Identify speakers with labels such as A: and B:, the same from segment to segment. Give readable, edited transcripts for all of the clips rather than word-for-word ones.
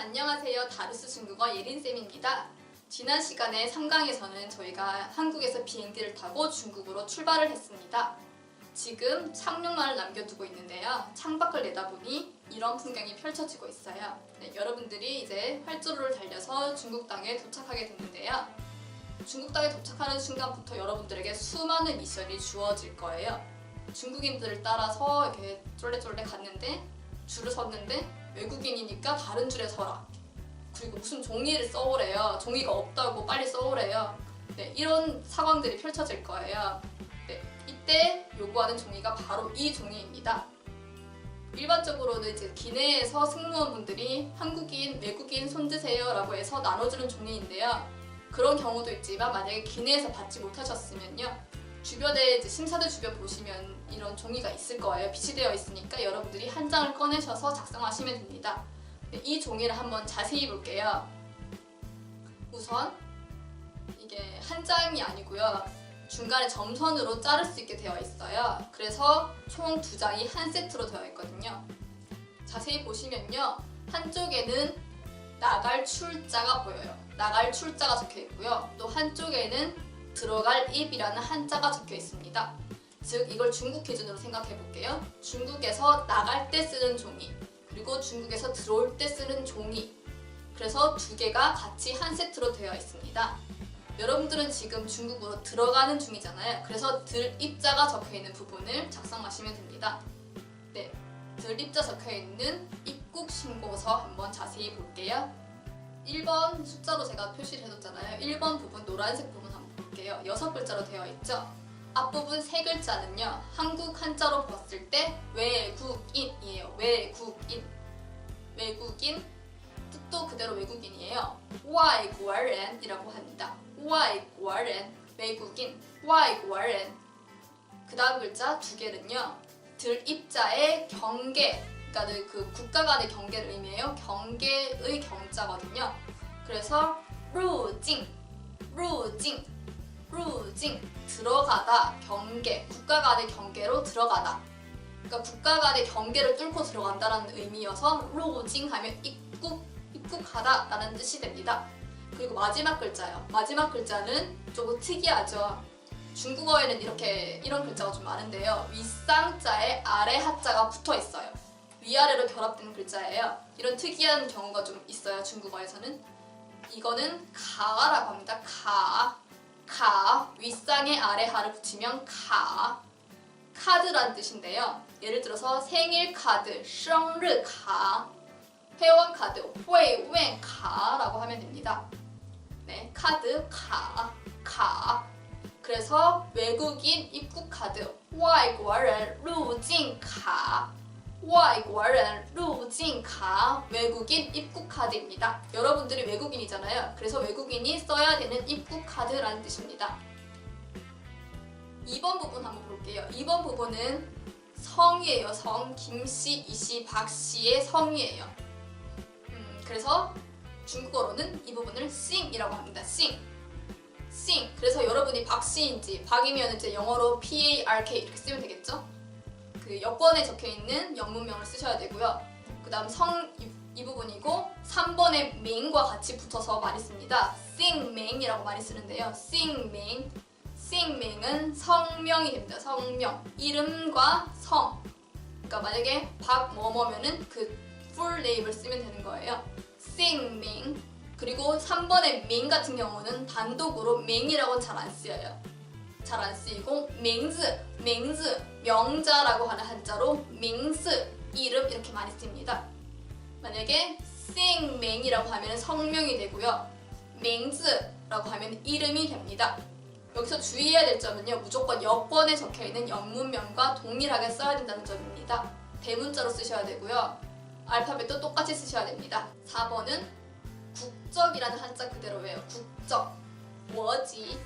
A: 안녕하세요. 다루스 중국어 예린쌤입니다. 지난 시간에 3강에서는 저희가 한국에서 비행기를 타고 중국으로 출발을 했습니다. 지금 착륙만을 남겨두고 있는데요. 창밖을 내다보니 이런 풍경이 펼쳐지고 있어요. 네, 여러분들이 이제 활주로를 달려서 중국 땅에 도착하게 됐는데요. 중국 땅에 도착하는 순간부터 여러분들에게 수많은 미션이 주어질 거예요. 중국인들을 따라서 이렇게 쫄래쫄래 갔는데 줄을 섰는데 외국인이니까 다른 줄에 서라. 그리고 무슨 종이를 써오래요. 종이가 없다고 빨리 써오래요. 네, 이런 상황들이 펼쳐질 거예요. 네, 이때 요구하는 종이가 바로 이 종이입니다. 일반적으로는 이제 기내에서 승무원분들이 한국인, 외국인 손드세요 라고 해서 나눠주는 종이인데요. 그런 경우도 있지만 만약에 기내에서 받지 못하셨으면요. 주변에 이제 심사대 주변 보시면 이런 종이가 있을 거예요. 비치되어 있으니까 여러분들이 한 장을 꺼내셔서 작성하시면 됩니다. 네, 이 종이를 한번 자세히 볼게요. 우선 이게 한 장이 아니고요. 중간에 점선으로 자를 수 있게 되어 있어요. 그래서 총 2장이 한 세트로 되어 있거든요. 자세히 보시면요. 한쪽에는 나갈 출자가 보여요. 나갈 출자가 적혀 있고요. 또 한쪽에는 들어갈 입이라는 한자가 적혀 있습니다. 즉 이걸 중국 기준으로 생각해 볼게요. 중국에서 나갈 때 쓰는 종이, 그리고 중국에서 들어올 때 쓰는 종이, 그래서 두 개가 같이 한 세트로 되어 있습니다. 여러분들은 지금 중국으로 들어가는 중이잖아요. 그래서 들 입자가 적혀 있는 부분을 작성하시면 됩니다. 네, 들 입자 적혀 있는 입국 신고서 한번 자세히 볼게요. 1번 숫자로 제가 표시를 해뒀잖아요. 1번 부분 노란색 부분 한번 볼게요. 6글자로 되어 있죠. 앞부분 3글자는요. 한국 한자로 봤을 때 외국인이에요. 외국인. 외국인. 뜻도 그대로 외국인이에요. 外国人이라고 합니다. 外国人. 외국인. 外国人. 그 다음 글자 2개는요. 들 입자의 경계. 그러니까 그 국가 간의 경계를 의미해요. 경계의 경자거든요. 그래서 入境, 入境, 入境 들어가다, 경계, 국가 간의 경계로 들어가다. 그러니까 국가 간의 경계를 뚫고 들어간다는 의미여서 入境 하면 입국하다 라는 뜻이 됩니다. 그리고 마지막 글자요. 마지막 글자는 조금 특이하죠. 중국어에는 이런 글자가 좀 많은데요. 윗상자에 아래 하자가 붙어 있어요. 위아래로 결합된 글자예요. 이런 특이한 경우가 좀 있어요. 중국어에서는. 이거는 가라고 합니다. 가. 윗상에 아래 하를 붙이면 가. 카드란 뜻인데요. 예를 들어서 생일 카드, 生日卡, 회원 카드, 会员卡라고 하면 됩니다. 네, 카드 가. 그래서 외국인 입국 카드, 外国人入境卡. 外国人入境卡, 외국인 입국 카드입니다. 여러분들이 외국인이잖아요. 그래서 외국인이 써야 되는 입국 카드라는 뜻입니다. 2번 부분 한번 볼게요. 2번 부분은 성이에요. 성. 김씨, 이씨, 박씨의 성이에요. 그래서 중국어로는 이 부분을 싱이라고 합니다. 싱. 그래서 여러분이 박씨인지 박이면 이제 영어로 PARK 이렇게 쓰면 되겠죠? 그 여권에 적혀있는 영문명을 쓰셔야 되고요. 그 다음 성 이 부분이고 3번에 맹과 같이 붙어서 많이 씁니다. 싱맹이라고 많이 쓰는데요. 싱맹은 성명이 됩니다. 성명. 이름과 성. 그러니까 만약에 박뭐뭐면은 그 풀 네임을 쓰면 되는 거예요. 싱맹. 그리고 3번의 맹 같은 경우는 단독으로 맹이라고는 잘 안 쓰여요. 잘 안 쓰이고 맹즈, 명자라고 하는 한자로 맹스, 이름 이렇게 많이 씁니다. 만약에 싱맹이라고 하면 성명이 되고요. 맹즈라고 하면 이름이 됩니다. 여기서 주의해야 될 점은요. 무조건 여권에 적혀있는 영문명과 동일하게 써야 된다는 점입니다. 대문자로 쓰셔야 되고요. 알파벳도 똑같이 쓰셔야 됩니다. 4번은 국적이라는 한자 그대로예요. 국적. 我籍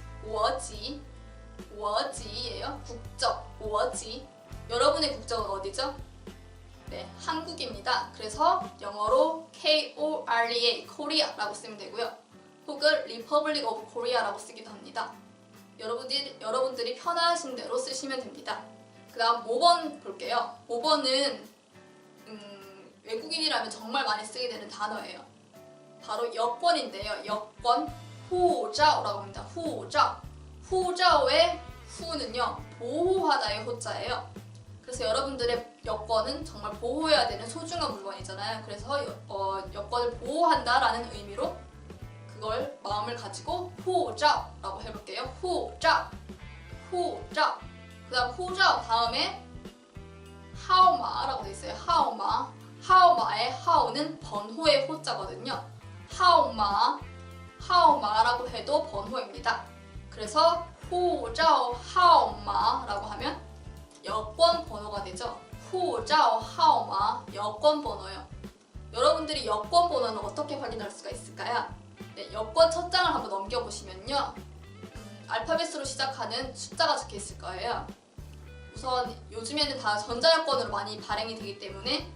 A: 예요. 국적. 我籍. 여러분의 국적은 어디죠? 네, 한국입니다. 그래서 영어로 KOREA, 코리아라고 쓰면 되고요. 혹은 Republic of Korea라고 쓰기도 합니다. 여러분들이 편하신 대로 쓰시면 됩니다. 그 다음 5번 볼게요. 5번은 외국인이라면 정말 많이 쓰게 되는 단어예요. 바로 여권인데요. 여권, 후자오라고 합니다. 후자. 후자오의 후는요, 보호하다의 호자예요. 그래서 여러분들의 여권은 정말 보호해야 되는 소중한 물건이잖아요. 그래서 여권을 보호한다라는 의미로 그걸 마음을 가지고 후자오라고 해볼게요. 후자, 후자. 그다음 후자오 다음에 하오마라고 돼 있어요. 하오마. 하오마의 하오는 번호의 호자거든요. 하오마, 하오마라고 해도 번호입니다. 그래서 후자오 하오마라고 하면 여권 번호가 되죠. 후자오 하오마, 여권 번호요. 여러분들이 여권 번호는 어떻게 확인할 수가 있을까요? 네, 여권 첫 장을 한번 넘겨보시면요. 알파벳으로 시작하는 숫자가 적혀 있을 거예요. 우선 요즘에는 다 전자여권으로 많이 발행이 되기 때문에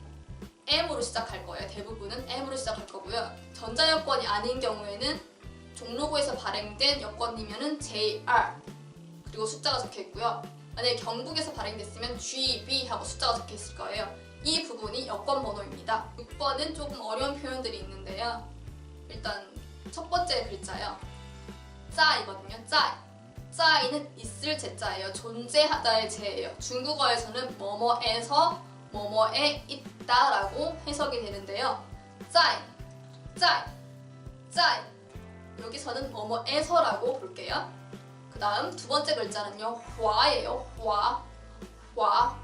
A: M으로 시작할 거예요. 대부분은 M으로 시작할 거고요. 전자여권이 아닌 경우에는 종로구에서 발행된 여권이면은 JR 그리고 숫자가 적혀 있고요. 만약에 경북에서 발행됐으면 GB 하고 숫자가 적혀 있을 거예요. 이 부분이 여권 번호입니다. 6번은 조금 어려운 표현들이 있는데요. 일단 첫 번째 글자요. 짜이거든요. 짜이. 짜이는 있을 제자예요. 존재하다의 제예요. 중국어에서는 뭐뭐에서 뭐뭐에 있다라고 해석이 되는데요. 짜이, 짜이, 짜이. 여기서는 뭐뭐에서라고 볼게요. 그 다음 두 번째 글자는요. 화예요. 화, 화.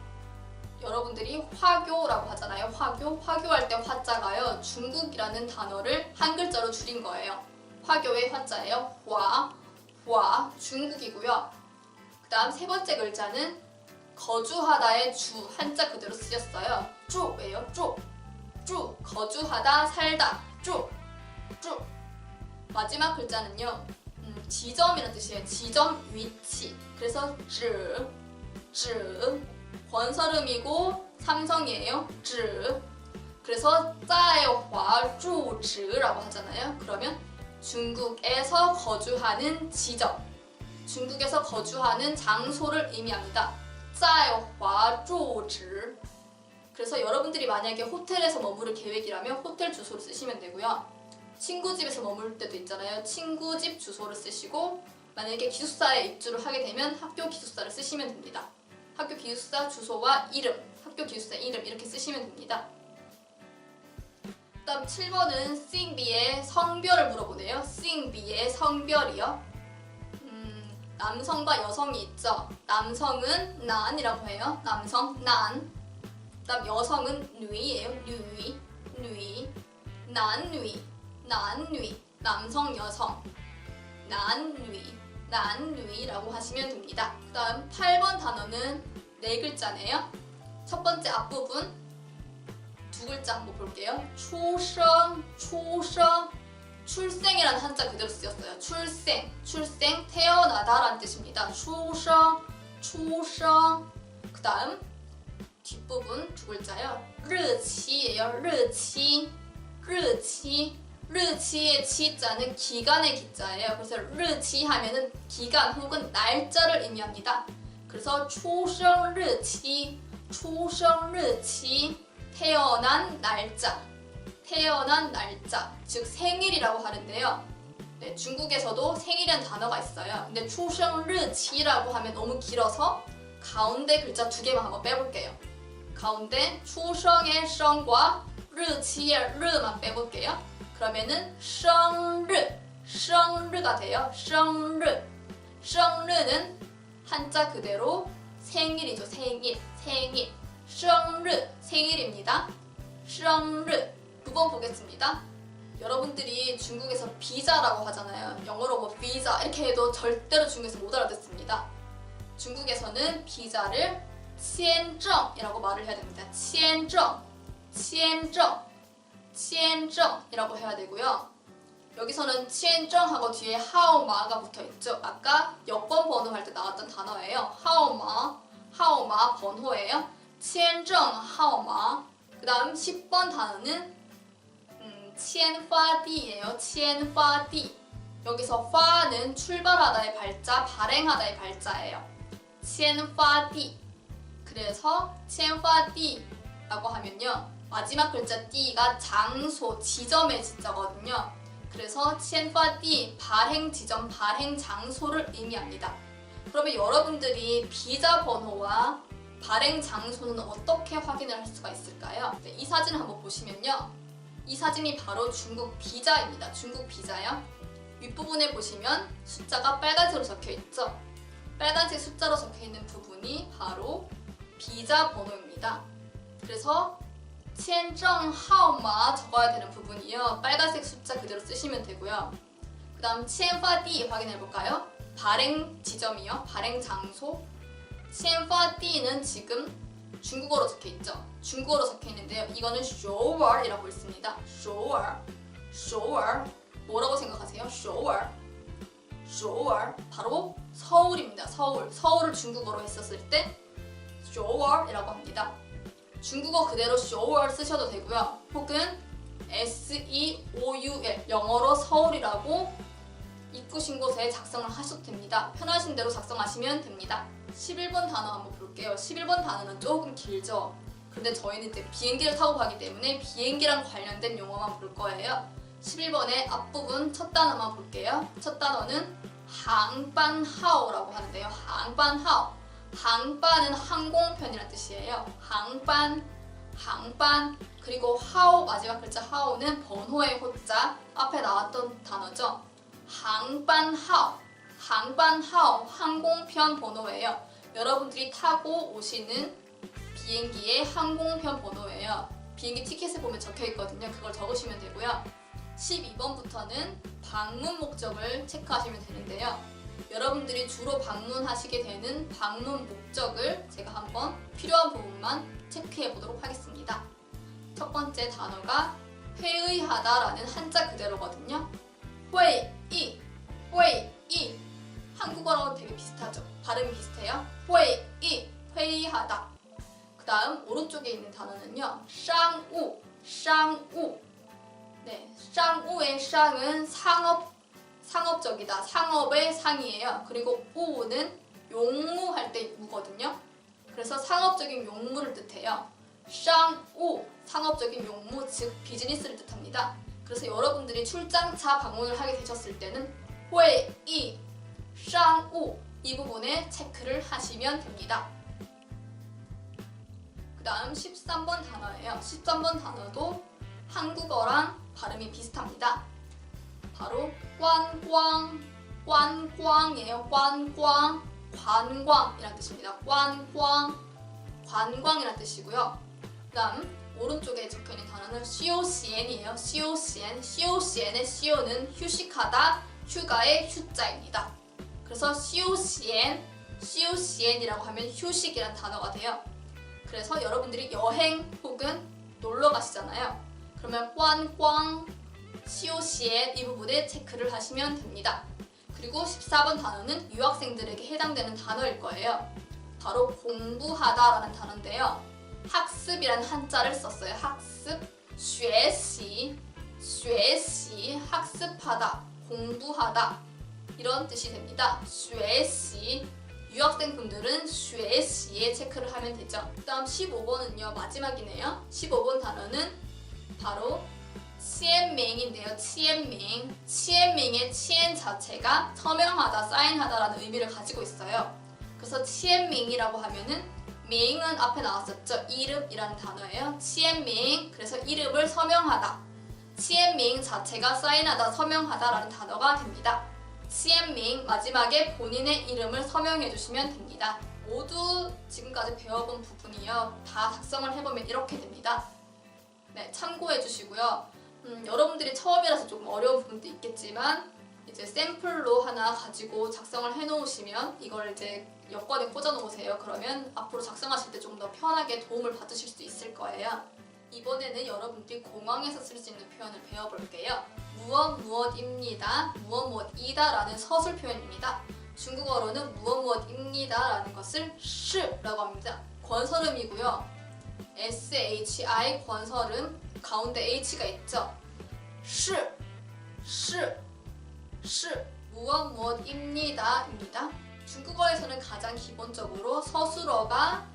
A: 여러분들이 화교라고 하잖아요. 화교. 화교할 때 화자가요. 중국이라는 단어를 한 글자로 줄인 거예요. 화교의 화자예요. 화, 화. 중국이고요. 그 다음 세 번째 글자는 거주하다의 주 한자 그대로 쓰였어요. 쭈예요. 쭈. 쭈. 거주하다, 살다. 쭈. 쭈. 마지막 글자는요. 지점이라는 뜻이에요. 지점, 위치. 그래서 즈. 권설음이고 삼성이에요. 즈. 그래서 在华住址라고 하잖아요. 그러면 중국에서 거주하는 지점. 중국에서 거주하는 장소를 의미합니다. 在华住址. 그래서 여러분들이 만약에 호텔에서 머무를 계획이라면 호텔 주소를 쓰시면 되고요. 친구 집에서 머물 때도 있잖아요. 친구 집 주소를 쓰시고 만약에 기숙사에 입주를 하게 되면 학교 기숙사를 쓰시면 됩니다. 학교 기숙사 주소와 이름, 학교 기숙사 이름 이렇게 쓰시면 됩니다. 다음 7번은 싱비의 성별을 물어보네요. 싱비의 성별이요. 남성과 여성이 있죠. 남성은 난이라고 해요. 남성, 난. 그다음 여성은 누이예요. 누이. 난누이. 남성, 여성. 난누이라고 하시면 됩니다. 그다음 8번 단어는 네 글자네요. 첫 번째 앞부분 두 글자 한번 볼게요. 출생이라는 한자 그대로 쓰였어요. 출생, 태어나다라는 뜻입니다. 출생. 그 다음 뒷부분 두 글자요. 르치예요. 르치의 치자는 기간의 기자예요. 그래서 르치 하면은 기간 혹은 날짜를 의미합니다. 그래서 출생르치, 태어난 날짜, 즉 생일이라고 하는데요. 네, 중국에서도 생일이라는 단어가 있어요. 근데 출생르치라고 하면 너무 길어서 가운데 글자 두 개만 한번 빼볼게요. 가운데 출생의 생과 르치의 르만 빼볼게요. 그러면은 생르가 돼요. 생르는 한자 그대로 생일이죠. 생일. 생일입니다. 생르. 두 번 보겠습니다. 여러분들이 중국에서 비자라고 하잖아요. 영어로 뭐 비자 이렇게 해도 절대로 중국에서 못 알아듣습니다. 중국에서는 비자를 签证이라고 말을 해야 됩니다. 签证이라고 해야 되고요. 여기서는 签证하고 뒤에 하오마가 붙어있죠. 아까 여권 번호 할 때 나왔던 단어예요. 하오마 번호예요. 签证 하오마. 그 다음 10번 단어는 签发地예요. 签发地. 여기서 파는 출발하다의 발자, 발행하다의 발자예요. 签发地. 그래서 签发地라고 하면요. 마지막 글자 띠가 장소, 지점의 지자거든요. 그래서 签发地 발행 지점, 발행 장소를 의미합니다. 그러면 여러분들이 비자 번호와 발행 장소는 어떻게 확인을 할 수가 있을까요? 네, 이 사진을 한번 보시면요. 이 사진이 바로 중국 비자입니다. 중국 비자요. 윗부분에 보시면 숫자가 빨간색으로 적혀 있죠. 빨간색 숫자로 적혀 있는 부분이 바로 비자 번호입니다. 그래서 签证号码 적어야 되는 부분이요. 빨간색 숫자 그대로 쓰시면 되고요. 그 다음 签发地 확인해 볼까요? 발행 지점이요. 발행 장소. 签发地는 지금 중국어로 적혀 있죠. 중국어로 적혀 있는데요. 이거는 首尔이라고 있습니다. 首尔. 뭐라고 생각하세요? 首尔. 바로 서울입니다. 서울을 중국어로 했었을 때 首尔이라고 합니다. 중국어 그대로 首尔 쓰셔도 되고요. 혹은 SEOUL 영어로 서울이라고 입구신 곳에 작성을 하셔도 됩니다. 편하신 대로 작성하시면 됩니다. 11번 단어 한번 볼게요. 11번 단어는 조금 길죠. 그런데 저희는 이제 비행기를 타고 가기 때문에 비행기랑 관련된 용어만 볼 거예요. 11번의 앞부분 첫 단어만 볼게요. 첫 단어는 항반하오라고 하는데요. 항반하오. 항반은 항공편이라는 뜻이에요. 항반. 그리고 하오, 마지막 글자 하오는 번호의 호자 앞에 나왔던 단어죠. 항반하오, 항공편 번호예요. 여러분들이 타고 오시는 비행기의 항공편 번호예요. 비행기 티켓을 보면 적혀 있거든요. 그걸 적으시면 되고요. 12번부터는 방문 목적을 체크하시면 되는데요. 여러분들이 주로 방문하시게 되는 방문 목적을 제가 한번 필요한 부분만 체크해 보도록 하겠습니다. 첫 번째 단어가 회의하다라는 한자 그대로거든요. 회의. 한국어랑 되게 비슷하죠? 발음이 비슷해요. 회의하다. 그 다음 오른쪽에 있는 단어는요. 쌍우. 네, 쌍우의 쌍은 상업적이다. 상업의 상이에요. 그리고 우는 용무할 때 우거든요. 그래서 상업적인 용무를 뜻해요. 쌍우, 상업적인 용무, 즉 비즈니스를 뜻합니다. 그래서 여러분들이 출장차 방문을 하게 되셨을 때는 회의, 쌍우 이 부분에 체크를 하시면 됩니다. 그 다음 13번 단어예요. 13번 단어도 한국어랑 발음이 비슷합니다. 바로 관광이에요. 관광이란 뜻입니다. 관광이란 뜻이고요. 그 다음 오른쪽에 적혀있는 단어는 시오시엔이에요. 시오시엔의 시오는 휴식하다, 휴가의 휴자입니다. 그래서 시오시엔이라고 하면 휴식이란 단어가 돼요. 그래서 여러분들이 여행 혹은 놀러 가시잖아요. 그러면 관광, 시오시엔 이 부분에 체크를 하시면 됩니다. 그리고 14번 단어는 유학생들에게 해당되는 단어일 거예요. 바로 공부하다라는 단어인데요. 학습이라는 한자를 썼어요. 학습, 学习, 학습하다, 공부하다 이런 뜻이 됩니다. 学习 유학생분들은 学习에 체크를 하면 되죠. 그 다음 15번은요. 마지막이네요. 15번 단어는 바로 签名인데요. 签名. 签名의 签 자체가 서명하다, 사인하다라는 의미를 가지고 있어요. 그래서 签名이라고 하면은 명은 앞에 나왔었죠. 이름이라는 단어예요. 签名. 그래서 이름을 서명하다. 签名 자체가 사인하다, 서명하다라는 단어가 됩니다. 签名 마지막에 본인의 이름을 서명해 주시면 됩니다. 모두 지금까지 배워본 부분이요. 다 작성을 해보면 이렇게 됩니다. 네, 참고해 주시고요. 여러분들이 처음이라서 조금 어려운 부분도 있겠지만 이제 샘플로 하나 가지고 작성을 해놓으시면 이걸 이제 여권에 꽂아놓으세요. 그러면 앞으로 작성하실 때 좀 더 편하게 도움을 받으실 수 있을 거예요. 이번에는 여러분들이 공항에서 쓸 수 있는 표현을 배워볼게요. 무엇입니다. 무엇이다 라는 서술 표현입니다. 중국어로는 무엇입니다 라는 것을 시라고 합니다. 권설음이고요. SHI 권설음 가운데 H가 있죠. 시 무엇입니다 입니다. 중국어에서는 가장 기본적으로 서술어가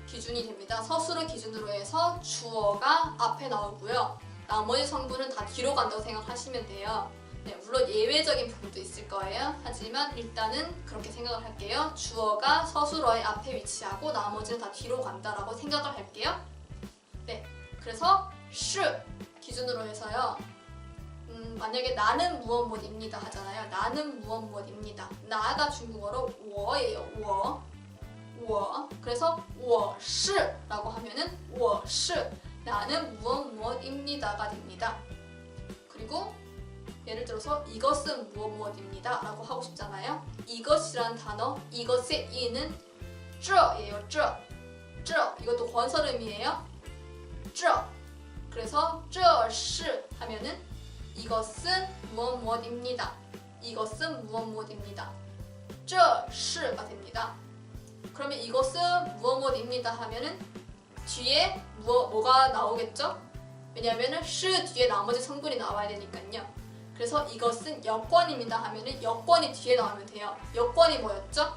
A: 기준이 됩니다. 서술어 기준으로 해서 주어가 앞에 나오고요. 나머지 성분은 다 뒤로 간다고 생각하시면 돼요. 네, 물론 예외적인 부분도 있을 거예요. 하지만 일단은 그렇게 생각을 할게요. 주어가 서술어의 앞에 위치하고 나머지는 다 뒤로 간다라고 생각을 할게요. 네, 그래서 是 기준으로 해서요. 만약에 나는 무엇 무엇입니다 하잖아요. 나는 무엇 무엇입니다. 나가 중국어로 我예요. 我. 그래서 我是라고 하면은 我是 나는 무엇 무엇입니다가 됩니다. 그리고 예를 들어서 이것은 무엇 무엇입니다 라고 하고 싶잖아요. 이것이란 단어, 이것의 이는 这예요. 这 이것도 권설음이에요. 这 그래서 这是 하면은 이것은 무엇 무엇입니다. 이것은 무엇 무엇입니다. 这是가 됩니다. 그러면 이것은 무엇 무엇입니다 하면은 뒤에 뭐가 나오겠죠? 왜냐하면은 是 뒤에 나머지 성분이 나와야 되니까요. 그래서 이것은 여권입니다 하면은 여권이 뒤에 나오면 돼요. 여권이 뭐였죠?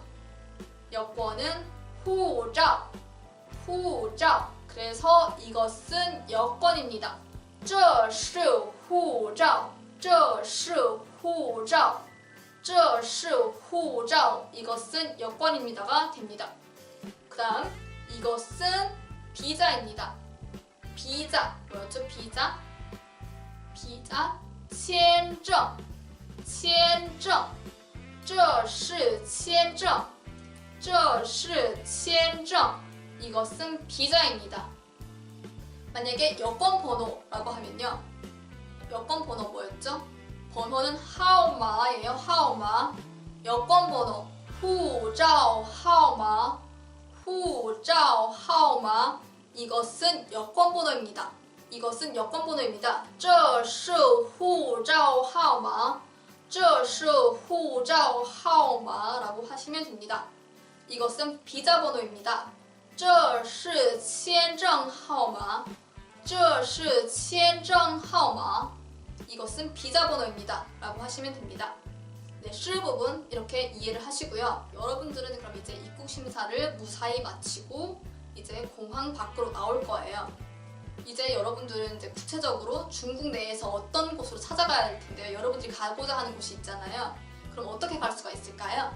A: 여권은 护照. 그래서 이것은 여권입니다. 这是护照. 这是护照. 这是护照. 이것은 여권입니다가 됩니다. 그 다음 이것은 비자입니다. 비자 뭐였죠? 비자 签证这是签证이것은 비자입니다. 만약에 여권 번호라고 하면요. 여권 번호 뭐였죠? 번호는 号码예요. 号码 여권 번호 护照号码 이것은 여권 번호입니다. 이것은 여권 번호입니다. 这是护照号码这是护照号码라고 하시면 됩니다. 이것은 비자 번호입니다. 这是签证号码这是签证号码 이것은 비자 번호입니다. 라고 하시면 됩니다. 네, 是 부분 이렇게 이해를 하시고요. 여러분들은 그럼 이제 입국 심사를 무사히 마치고 이제 공항 밖으로 나올 거예요. 이제 여러분들은 이제 구체적으로 중국 내에서 어떤 곳으로 찾아가야 할 텐데요. 여러분들이 가고자 하는 곳이 있잖아요. 그럼 어떻게 갈 수가 있을까요?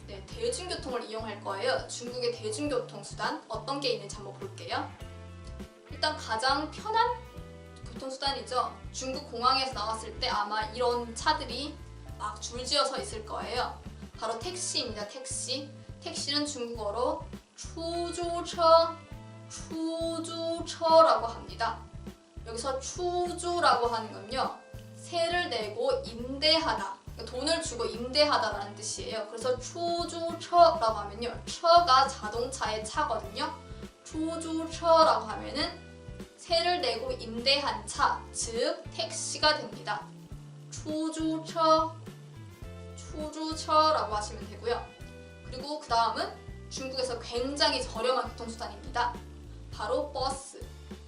A: 네, 대중교통을 이용할 거예요. 중국의 대중교통 수단 어떤 게 있는지 한번 볼게요. 일단 가장 편한 교통수단이죠. 중국 공항에서 나왔을 때 아마 이런 차들이 막 줄지어서 있을 거예요. 바로 택시입니다. 택시. 택시는 중국어로 出租车 出租车라고 합니다. 여기서 出租라고 하는 건요. 세를 내고 임대하다. 돈을 주고 임대하다라는 뜻이에요. 그래서 出租车라고 하면요.车가 자동차의 차거든요. 出租车라고 하면은 세를 내고 임대한 차, 즉 택시가 됩니다. 出租车라고 하시면 되고요. 그리고 그 다음은 중국에서 굉장히 저렴한 교통수단입니다. 바로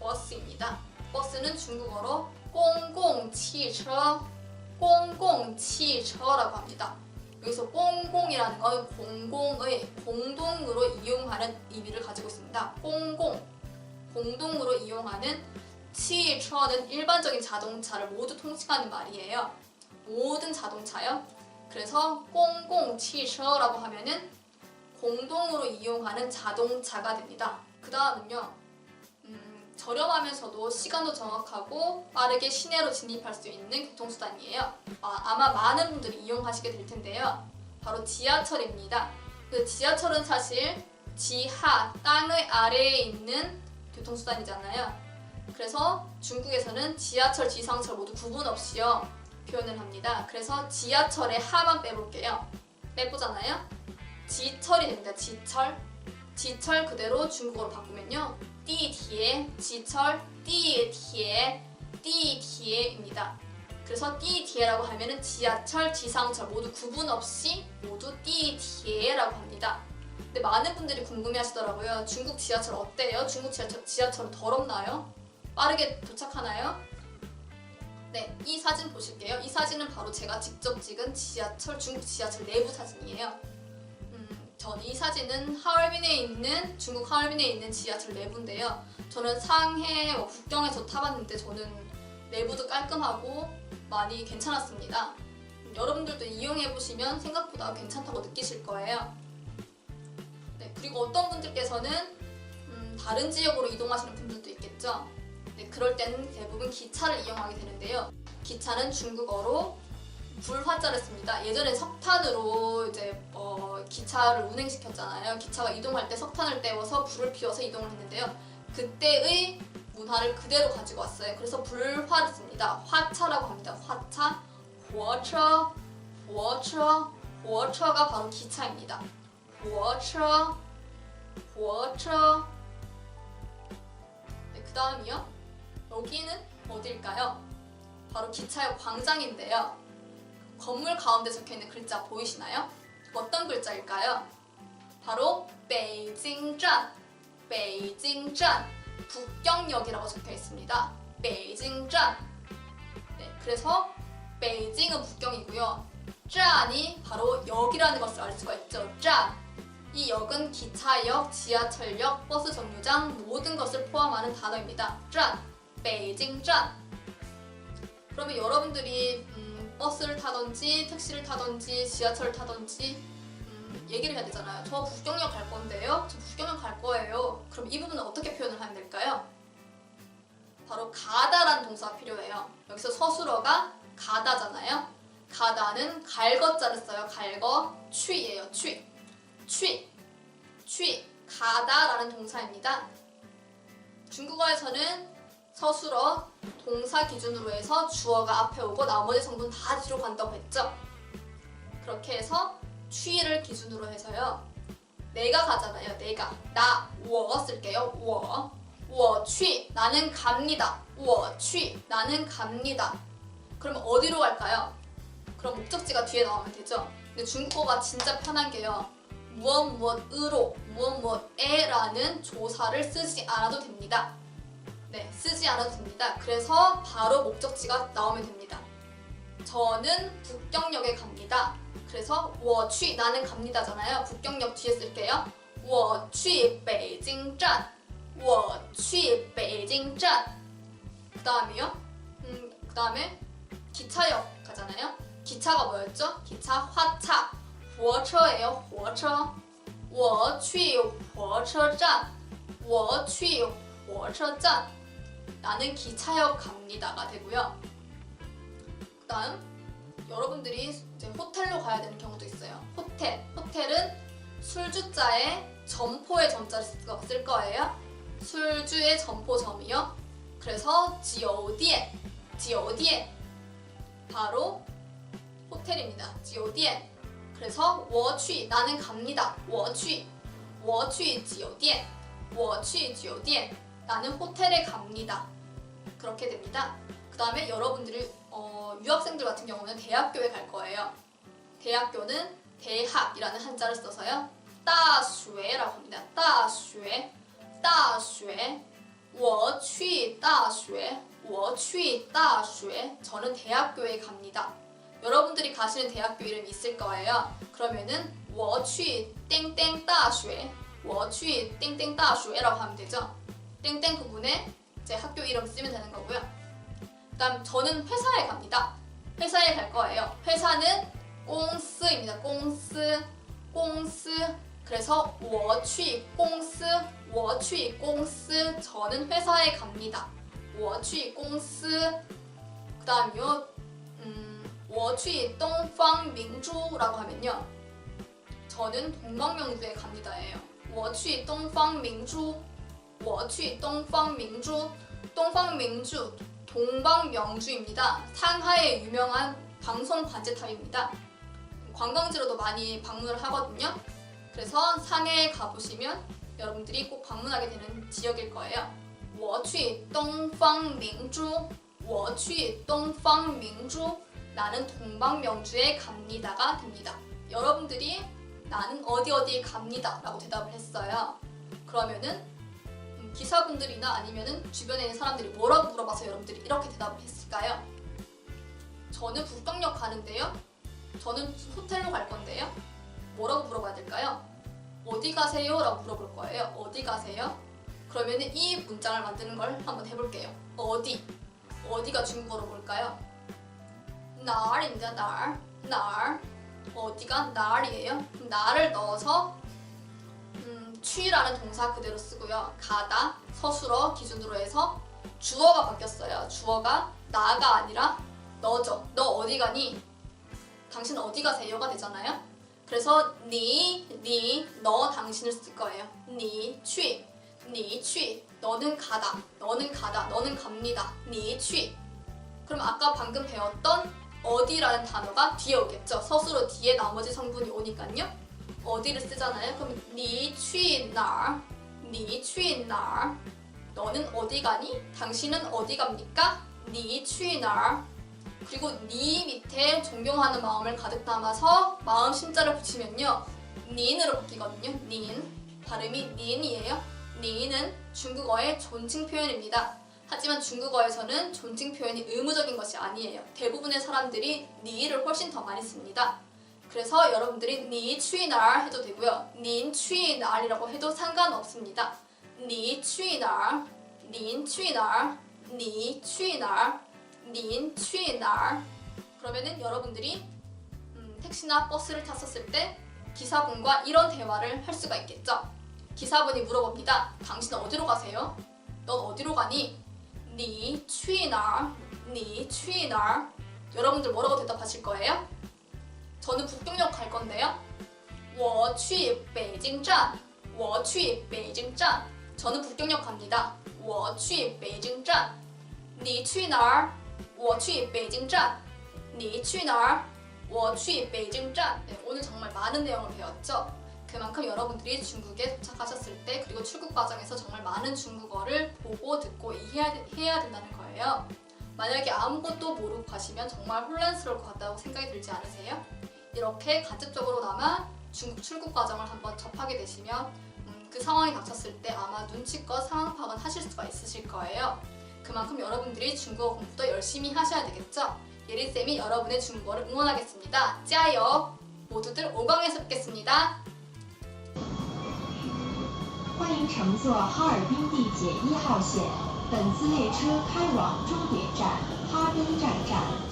A: 버스입니다. 버스는 중국어로 公共汽车라고 합니다. 여기서 公共이라는 건 공동으로 이용하는 의미를 가지고 있습니다. 공동으로 이용하는 汽车는 일반적인 자동차를 모두 통칭하는 말이에요. 모든 자동차요. 그래서 公共汽车라고 하면은 공동으로 이용하는 자동차가 됩니다. 그 다음은요. 저렴하면서도 시간도 정확하고 빠르게 시내로 진입할 수 있는 교통수단이에요. 아마 많은 분들이 이용하시게 될 텐데요. 바로 지하철입니다. 그 지하철은 사실 지하, 땅의 아래에 있는 교통수단이잖아요. 그래서 중국에서는 지하철, 지상철 모두 구분 없이요 표현을 합니다. 그래서 지하철의 하만 빼볼게요. 빼보잖아요. 지철이 됩니다. 지철 그대로 중국어로 바꾸면요. 地铁, 지철, 地铁, 입니다. 그래서 地铁라고 하면은 지하철, 지상철 모두 구분 없이 모두 地铁라고 합니다. 근데 많은 분들이 궁금해하시더라고요. 중국 지하철 어때요? 중국 지하철은 더럽나요? 빠르게 도착하나요? 네, 이 사진 보실게요. 이 사진은 바로 제가 직접 찍은 중국 지하철 내부 사진이에요. 이 사진은 중국 하얼빈에 있는 지하철 내부인데요. 저는 상해 국경에서 타봤는데 저는 내부도 깔끔하고 많이 괜찮았습니다. 여러분들도 이용해보시면 생각보다 괜찮다고 느끼실 거예요. 네, 그리고 어떤 분들께서는 다른 지역으로 이동하시는 분들도 있겠죠. 네, 그럴 때는 대부분 기차를 이용하게 되는데요. 기차는 중국어로 불화자를 씁니다. 예전에 석탄으로 이제 기차를 운행시켰잖아요. 기차가 이동할 때 석탄을 때워서 불을 피워서 이동을 했는데요. 그때의 문화를 그대로 가지고 왔어요. 그래서 불화를 씁니다. 화차라고 합니다. 화차, 火车, 火车, 火车가 바로 기차입니다. 火车, 火车. 네, 그 다음이요. 여기는 어딜까요? 바로 기차역 광장인데요. 건물 가운데 적혀있는 글자 보이시나요? 어떤 글자일까요? 바로 베이징站, 베이징站, 북경역이라고 적혀있습니다. 베이징站. 네, 그래서 베이징은 북경이고요. 짠이 바로 역이라는 것을 알 수가 있죠. 짠. 이 역은 기차역, 지하철역, 버스 정류장 모든 것을 포함하는 단어입니다. 짠, 베이징站. 그러면 여러분들이 버스를 타든지 택시를 타든지 지하철을 타든지 얘기를 해야 되잖아요. 저 북경역 갈 건데요. 저 북경역 갈 거예요. 그럼 이 부분은 어떻게 표현을 하면 될까요? 바로 가다라는 동사가 필요해요. 여기서 서술어가 가다잖아요. 가다는 갈거자를 써요. 갈거, 취예요. 취. 가다라는 동사입니다. 중국어에서는 서술어, 동사 기준으로 해서 주어가 앞에 오고 나머지 성분 다 뒤로 간다고 했죠. 그렇게 해서 취를 기준으로 해서요. 내가 가잖아요. 내가. 나, 我 쓸게요. 我취, 나는 갑니다. 我취, 나는 갑니다. 그러면 어디로 갈까요? 그럼 목적지가 뒤에 나오면 되죠. 근데 중국어가 진짜 편한 게요. 무엇으로, 무엇에라는 조사를 쓰지 않아도 됩니다. 네, 쓰지 않아도 됩니다. 그래서 바로 목적지가 나오면 됩니다. 저는 북경역에 갑니다. 그래서 我去 나는 갑니다잖아요. 북경역 뒤에 쓸게요. 我去北京站我去北京站. 그 다음이요. 그 다음에 기차역 가잖아요. 기차가 뭐였죠? 기차 화차. 火车예요. 火车. 我去火车站我去火车站. 나는 기차역 갑니다가 되고요. 그 다음 여러분들이 이제 호텔로 가야 되는 경우도 있어요. 호텔은 술주자에 점포의 점자를 쓸 거예요. 술주의 점포점이요. 그래서 지오디엔 바로 호텔입니다. 지오디엔. 그래서 我去 나는 갑니다. 我去酒店 我去酒店 나는 호텔에 갑니다. 그렇게 됩니다. 그 다음에 여러분들이 유학생들 같은 경우는 대학교에 갈 거예요. 대학교는 대학이라는 한자를 써서요. 大学라고 합니다. 大学我去大学 저는 대학교에 갑니다. 여러분들이 가시는 대학교 이름이 있을 거예요. 그러면은 我去 땡땡 大学我去 땡땡 大学라고 하면 되죠. 땡땡 부분에 제 학교 이름 쓰면 되는 거고요. 그 다음 저는 회사에 갑니다. 회사에 갈 거예요. 회사는 公司입니다. 公司. 그래서 我去公司저는 회사에 갑니다. 我去公司. 그 다음이요. 我去东方明珠라고 하면요. 저는 동방명주에 갑니다예요. 我去东方明珠东方明珠 동방명주입니다. 상하이의 유명한 방송 관제탑입니다. 관광지로도 많이 방문을 하거든요. 그래서 상해에 가보시면 여러분들이 꼭 방문하게 되는 지역일 거예요. 我去东方明珠 나는 동방명주에 갑니다가 됩니다. 여러분들이 나는 어디 갑니다 라고 대답을 했어요. 그러면은 기사분들이나 아니면은 주변에 있는 사람들이 뭐라고 물어봐서 여러분들이 이렇게 대답을 했을까요? 저는 북경역 가는데요. 저는 호텔로 갈 건데요. 뭐라고 물어봐야 될까요? 어디 가세요? 라고 물어볼 거예요. 어디 가세요? 그러면은 이 문장을 만드는 걸 한번 해볼게요. 어디 어디가 중국어로 뭘까요? 날입니다. 날. 어디가 날이에요. 날을 넣어서 취라는 동사 그대로 쓰고요. 가다, 서술어 기준으로 해서 주어가 바뀌었어요. 주어가 나가 아니라 너죠. 너 어디 가니? 당신 어디 가세요가 되잖아요. 그래서 너 당신을 쓸 거예요. 취. 너는 가다. 너는 갑니다. 취. 그럼 아까 방금 배웠던 어디라는 단어가 뒤에 오겠죠. 서술어 뒤에 나머지 성분이 오니까요. 어디를 쓰잖아요. 그럼 취 날. 너는 어디 가니? 당신은 어디 갑니까? 취 날. 그리고 밑에 존경하는 마음을 가득 담아서 마음 심자를 붙이면요. 닌으로 바뀌거든요. 발음이 닌이에요. 닌은 중국어의 존칭 표현입니다. 하지만 중국어에서는 존칭 표현이 의무적인 것이 아니에요. 대부분의 사람들이 니를 훨씬 더 많이 씁니다. 그래서 여러분들이 니 취날 해도 되고요. 닌 취날이라고 해도 상관없습니다. 닌 취날. 그러면은 여러분들이 택시나 버스를 탔었을 때 기사분과 이런 대화를 할 수가 있겠죠. 기사분이 물어봅니다. 당신 어디로 가세요? 넌 어디로 가니? 니 취날. 여러분들 뭐라고 대답하실 거예요? 저는 북경역 갈 건데요. 我去北京站. 저는 북경역 갑니다. 我去北京站. 你去哪儿? 我去北京站. 你去哪儿? 我去北京站. 네, 오늘 정말 많은 내용을 배웠죠. 그만큼 여러분들이 중국에 도착하셨을 때 그리고 출국 과정에서 정말 많은 중국어를 보고 듣고 이해해야 된다는 거예요. 만약에 아무것도 모르고 가시면 정말 혼란스러울 것 같다고 생각이 들지 않으세요? 이렇게 간접적으로나마 중국 출국 과정을 한번 접하게 되시면 그 상황이 닥쳤을 때 아마 눈치껏 상황 파악은 하실 수가 있으실 거예요. 그만큼 여러분들이 중국어 공부도 열심히 하셔야 되겠죠? 예린쌤이 여러분의 중국어를 응원하겠습니다. 짜요! 모두들 5강에서 뵙겠습니다.
B: 欢迎乘坐哈尔滨地铁1号线，本次列车开往终点站哈根站站。